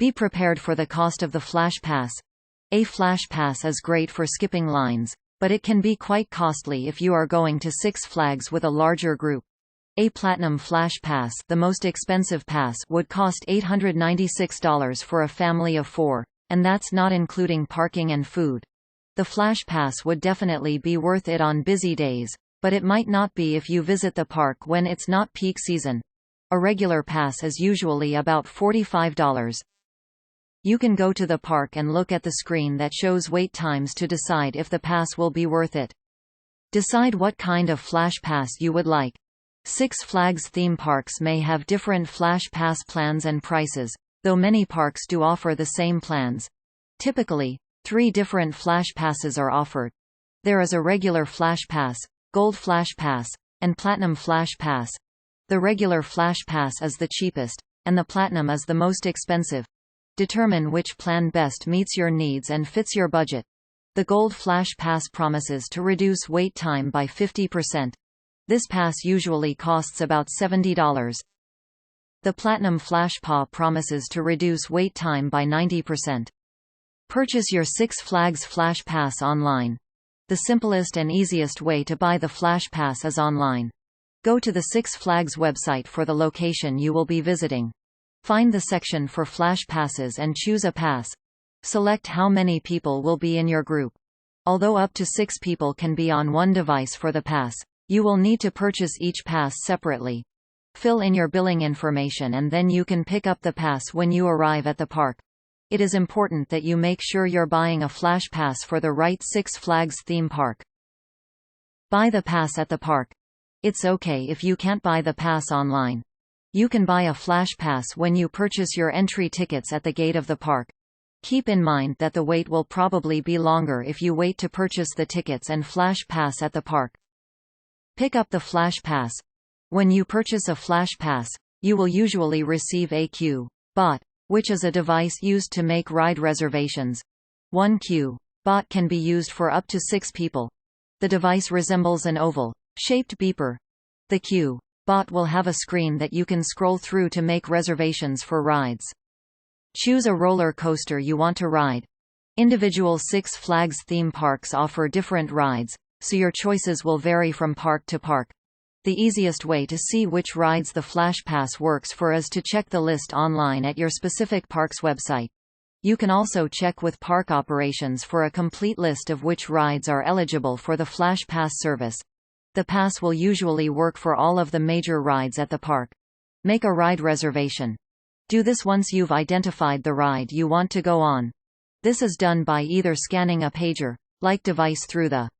Be prepared for the cost of the Flash Pass. A Flash Pass is great for skipping lines, but it can be quite costly if you are going to Six Flags with a larger group. A Platinum Flash Pass, the most expensive pass, would cost $896 for a family of 4, and that's not including parking and food. The Flash Pass would definitely be worth it on busy days, but it might not be if you visit the park when it's not peak season. A regular pass is usually about $45. You can go to the park and look at the screen that shows wait times to decide if the pass will be worth it. Decide what kind of Flash Pass you would like. Six Flags theme parks may have different Flash Pass plans and prices, though many parks do offer the same plans. Typically, 3 different Flash Passes are offered. There is a regular Flash Pass, Gold Flash Pass, and Platinum Flash Pass. The regular Flash Pass is the cheapest, and the Platinum is the most expensive. Determine which plan best meets your needs and fits your budget. The Gold Flash Pass promises to reduce wait time by 50%. This pass usually costs about $70. The Platinum Flash Pass promises to reduce wait time by 90%. Purchase your Six Flags Flash Pass online. The simplest and easiest way to buy the Flash Pass is online. Go to the Six Flags website for the location you will be visiting. Find the section for Flash Passes and choose a pass. Select how many people will be in your group. Although up to 6 people can be on one device for the pass, you will need to purchase each pass separately. Fill in your billing information and then you can pick up the pass when you arrive at the park. It is important that you make sure you're buying a Flash Pass for the right Six Flags theme park. Buy the pass at the park. It's okay if you can't buy the pass online. You can buy a Flash Pass when you purchase your entry tickets at the gate of the park. Keep in mind that the wait will probably be longer if you wait to purchase the tickets and Flash Pass at the park. Pick up the Flash Pass. When you purchase a Flash Pass, you will usually receive a Q-bot, which is a device used to make ride reservations. One Q-bot can be used for up to 6 people. The device resembles an oval-shaped beeper. The Q-bot will have a screen that you can scroll through to make reservations for rides. Choose a roller coaster you want to ride. Individual Six Flags theme parks offer different rides, so your choices will vary from park to park. The easiest way to see which rides the Flash Pass works for is to check the list online at your specific park's website. You can also check with park operations for a complete list of which rides are eligible for the Flash Pass service. The pass will usually work for all of the major rides at the park. Make a ride reservation. Do this once you've identified the ride you want to go on. This is done by either scanning a pager-like device through the